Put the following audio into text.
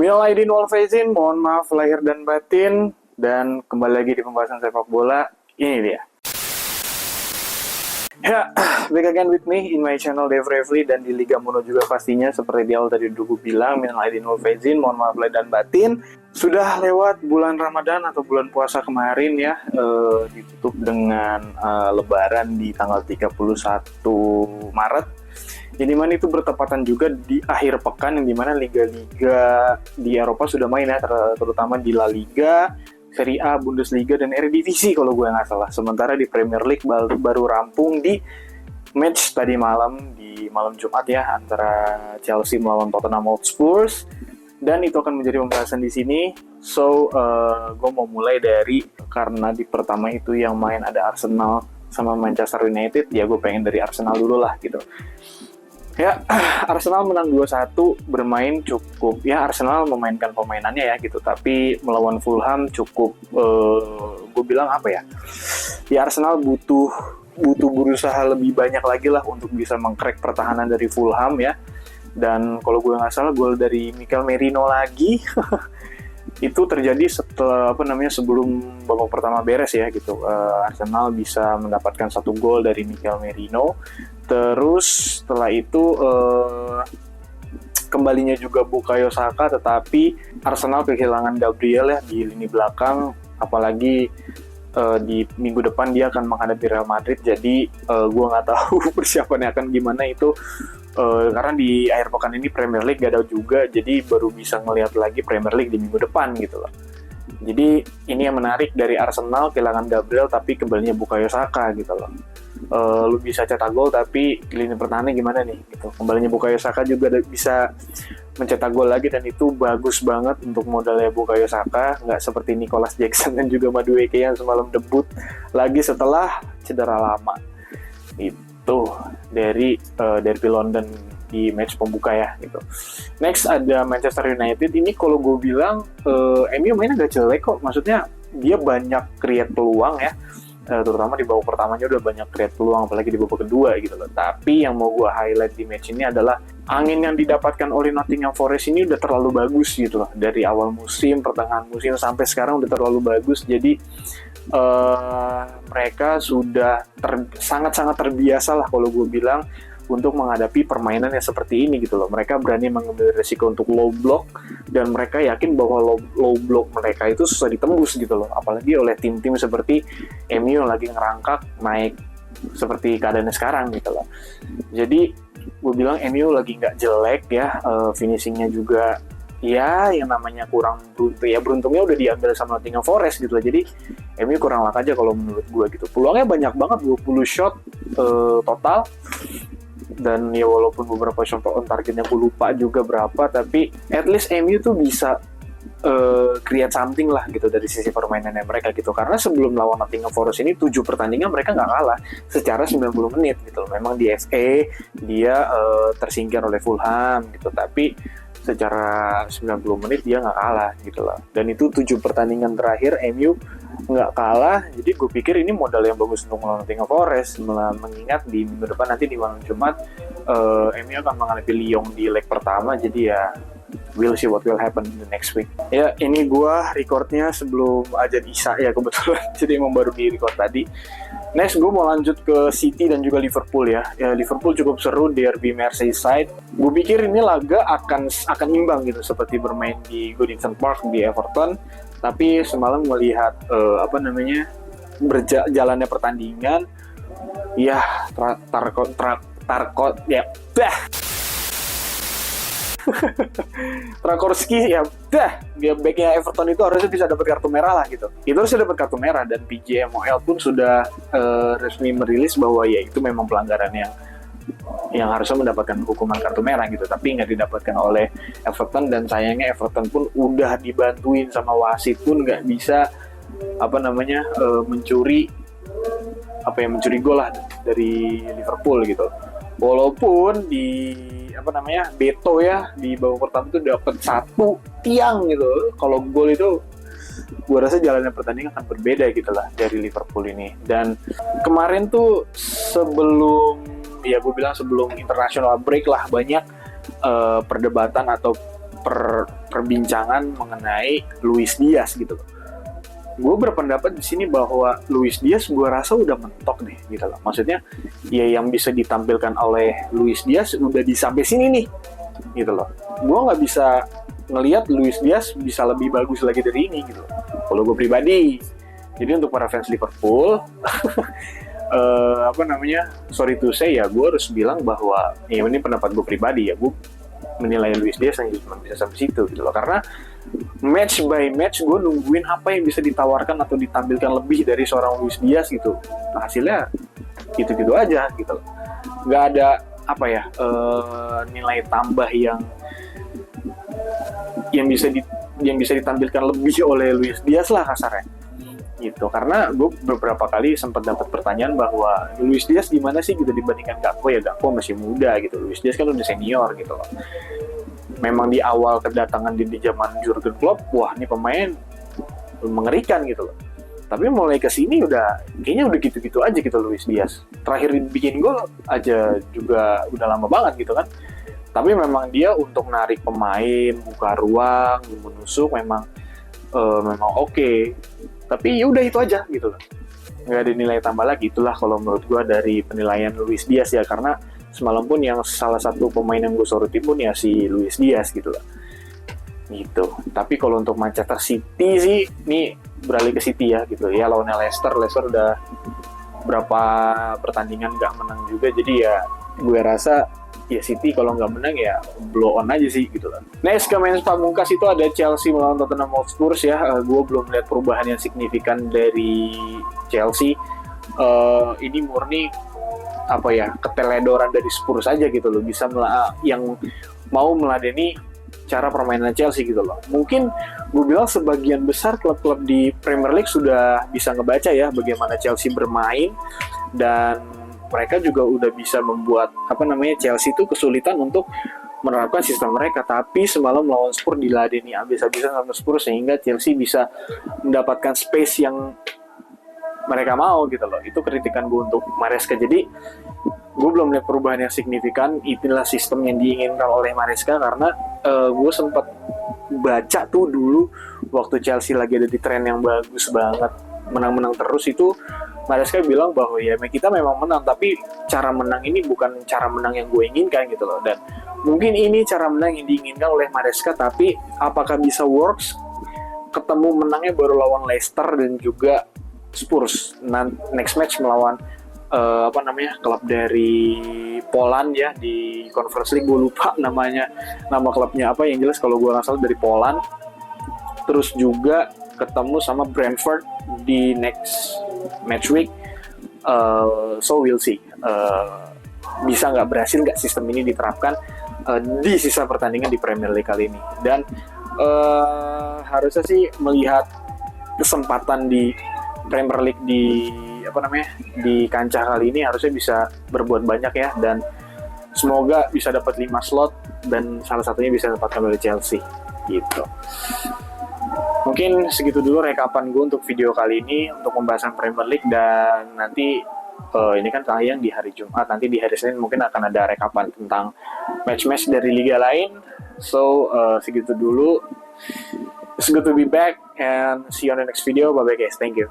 Minal aidin wal faizin, mohon maaf lahir dan batin, dan kembali lagi di pembahasan sepak bola. Ini dia. Ya, back again with me in my channel Dave Revli, dan di Liga Mono juga pastinya seperti di awal tadi dulu bilang, minal aidin wal faizin, mohon maaf lahir dan batin. Sudah lewat bulan Ramadan atau bulan puasa kemarin ya, ditutup dengan Lebaran di tanggal 31 Maret. Yang dimana itu bertepatan juga di akhir pekan, yang dimana liga-liga di Eropa sudah main ya, terutama di La Liga, Serie A, Bundesliga, dan Eredivisie kalau gue nggak salah. Sementara di Premier League baru rampung di match tadi malam, di malam Jumat ya, antara Chelsea melawan Tottenham Hotspur, dan itu akan menjadi pembahasan di sini. So, gue mau mulai dari, karena di pertama itu yang main ada Arsenal sama Manchester United, ya gue pengen dari Arsenal dulu lah gitu. Ya, Arsenal menang 2-1, bermain cukup, ya Arsenal memainkan pemainannya ya gitu, tapi melawan Fulham cukup, gue bilang apa ya, ya Arsenal butuh berusaha lebih banyak lagi lah untuk bisa mengcrack pertahanan dari Fulham ya. Dan kalau gue nggak salah, gol dari Mikel Merino lagi itu terjadi setelah sebelum babak pertama beres ya gitu. Arsenal bisa mendapatkan 1 gol dari Mikel Merino. Terus setelah itu kembalinya juga Bukayo Saka, tetapi Arsenal kehilangan Gabriel ya di lini belakang, apalagi di minggu depan dia akan menghadapi Real Madrid. Jadi gue nggak tahu persiapannya akan gimana itu, karena di akhir pekan ini Premier League gak ada juga, jadi baru bisa ngelihat lagi Premier League di minggu depan gitu loh. Jadi ini yang menarik dari Arsenal, kehilangan Gabriel tapi kembalinya Bukayo Saka gitu loh. Lu bisa cetak gol tapi lini pertahanannya gimana nih gitu. Kembalinya Bukayo Saka juga bisa mencetak gol lagi, dan itu bagus banget untuk modalnya Bukayo Saka, nggak seperti Nicholas Jackson dan juga Madueke yang semalam debut lagi setelah cedera lama. Itu dari Derby London di match pembuka ya gitu. Next ada Manchester United. Ini kalau gue bilang MU mainnya gak jelek kok, maksudnya dia banyak create peluang ya, terutama di babak pertamanya udah banyak create peluang, apalagi di babak kedua gitu loh. Tapi yang mau gue highlight di match ini adalah angin yang didapatkan oleh Nottingham Forest ini udah terlalu bagus gitu loh. Dari awal musim, pertengahan musim sampai sekarang udah terlalu bagus. Jadi mereka sudah sangat-sangat terbiasa lah kalau gue bilang untuk menghadapi permainan yang seperti ini gitu loh. Mereka berani mengambil resiko untuk low block, dan mereka yakin bahwa low block mereka itu susah ditembus gitu loh, apalagi oleh tim-tim seperti MU yang lagi ngerangkak naik seperti keadaannya sekarang gitu loh. Jadi gue bilang MU lagi nggak jelek ya, finishingnya juga ya yang namanya kurang beruntung ya, beruntungnya udah diambil sama Nottingham Forest gitu loh. Jadi MU kurang luck aja kalau menurut gue gitu. Peluangnya banyak banget, 20 shot total, dan ya walaupun beberapa shot on targetnya gue lupa juga berapa, tapi at least MU tuh bisa create something lah gitu dari sisi permainannya mereka gitu. Karena sebelum lawan Nottingham Forest ini 7 pertandingan mereka nggak kalah secara 90 menit gitu. Memang di FA dia tersingkir oleh Fulham gitu, tapi secara 90 menit dia nggak kalah gitu loh. Dan itu 7 pertandingan terakhir MU nggak kalah. Jadi gue pikir ini modal yang bagus untuk melawan Nottingham Forest, mengingat di minggu depan nanti di malam Jumat MU akan menghadapi Lyon di leg pertama. Jadi ya we'll see what will happen in the next week. Ya, ini gue recordnya sebelum azan Isya ya kebetulan, jadi emang baru di record tadi. Next gue mau lanjut ke City dan juga Liverpool ya. Liverpool cukup seru, derby Merseyside. Gue pikir ini laga akan imbang gitu, seperti bermain di Goodison Park di Everton. Tapi semalam melihat berjalannya pertandingan, ya Tarkowski ya dia backnya Everton itu harusnya bisa dapat kartu merah lah gitu. Itu harusnya dapat kartu merah, dan PJMOL pun sudah resmi merilis bahwa ya itu memang pelanggaran yang harusnya mendapatkan hukuman kartu merah gitu, tapi nggak didapatkan oleh Everton. Dan sayangnya Everton pun udah dibantuin sama wasit pun nggak bisa mencuri gol lah dari Liverpool gitu. Walaupun di Beto ya di babak pertama itu dapat 1 tiang gitu. Kalau gol itu gue rasa jalannya pertandingan akan berbeda gitu lah dari Liverpool ini. Dan kemarin tuh sebelum international break lah, banyak perdebatan atau perbincangan mengenai Luis Diaz gitu loh. Gue berpendapat di sini bahwa Luis Diaz gue rasa udah mentok deh gitu loh. Maksudnya ya yang bisa ditampilkan oleh Luis Diaz udah di sampai sini nih gitu loh. Gue nggak bisa ngelihat Luis Diaz bisa lebih bagus lagi dari ini gitu loh. Kalau gue pribadi. Jadi untuk para fans Liverpool sorry to say ya, gue harus bilang bahwa ya ini pendapat gue pribadi ya, gue menilai Luis Diaz hanya cuma bisa sampai situ gitu loh, karena match by match gue nungguin apa yang bisa ditawarkan atau ditampilkan lebih dari seorang Luis Diaz gitu. Nah, hasilnya gitu-gitu aja gitu loh, nggak ada nilai tambah yang bisa ditampilkan lebih oleh Luis Diaz lah kasarnya gitu. Karena gue beberapa kali sempat dapat pertanyaan bahwa Luis Diaz gimana sih gitu dibandingkan Gakpo. Ya Gakpo masih muda gitu, Luis Diaz kan udah senior gitu loh. Memang di awal kedatangan di zaman Jurgen Klopp, wah ini pemain mengerikan gitu loh. Tapi mulai kesini kayaknya udah gitu-gitu aja gitu Luis Diaz. Terakhir bikin gol aja juga udah lama banget gitu kan. Tapi memang dia untuk narik pemain, buka ruang, menusuk memang oke. Tapi ya udah itu aja gitu loh, nggak ada nilai tambah lagi. Itulah kalau menurut gue dari penilaian Luis Diaz ya, karena semalam pun yang salah satu pemain yang gue sorotin pun ya si Luis Diaz gitu loh gitu. Tapi kalau untuk Manchester City sih, ini beralih ke City ya gitu ya, lawan Leicester udah berapa pertandingan nggak menang juga, jadi ya gue rasa ya City kalau nggak menang ya blow on aja sih gitu lah. Next ke match pamungkas itu ada Chelsea melawan Tottenham Hotspur ya. Gue belum lihat perubahan yang signifikan dari Chelsea. Ini murni keteledoran dari Spurs aja gitu loh, bisa yang mau meladeni cara permainan Chelsea gitu loh. Mungkin gue bilang sebagian besar klub-klub di Premier League sudah bisa ngebaca ya bagaimana Chelsea bermain, dan mereka juga udah bisa membuat Chelsea itu kesulitan untuk menerapkan sistem mereka. Tapi semalam lawan Spurs diladeni habis-habisan sama Spurs, sehingga Chelsea bisa mendapatkan space yang mereka mau gitu loh. Itu kritikan gue untuk Maresca. Jadi gue belum lihat perubahan yang signifikan. Itulah sistem yang diinginkan oleh Maresca, karena gue sempat baca tuh dulu waktu Chelsea lagi ada di tren yang bagus banget, menang-menang terus, itu Maresca bilang bahwa ya kita memang menang, tapi cara menang ini bukan cara menang yang gue inginkan gitu loh. Dan mungkin ini cara menang yang diinginkan oleh Maresca, tapi apakah bisa works? Ketemu menangnya baru lawan Leicester dan juga Spurs. Next match melawan klub dari Poland ya, di Conference League. Gue lupa nama klubnya apa, yang jelas kalau gue nggak salah dari Poland. Terus juga ketemu sama Brentford di next match week. So we'll see bisa nggak berhasil nggak sistem ini diterapkan di sisa pertandingan di Premier League kali ini. Dan harusnya sih melihat kesempatan di Premier League di kancah kali ini, harusnya bisa berbuat banyak ya, dan semoga bisa dapat 5 slot dan salah satunya bisa dapatkan oleh Chelsea gitu. Mungkin segitu dulu rekapan gue untuk video kali ini untuk pembahasan Premier League, dan nanti ini kan tayang di hari Jumat, nanti di hari Senin mungkin akan ada rekapan tentang match-match dari liga lain. So segitu dulu. It's good to be back and see you on the next video. Bye bye guys, thank you.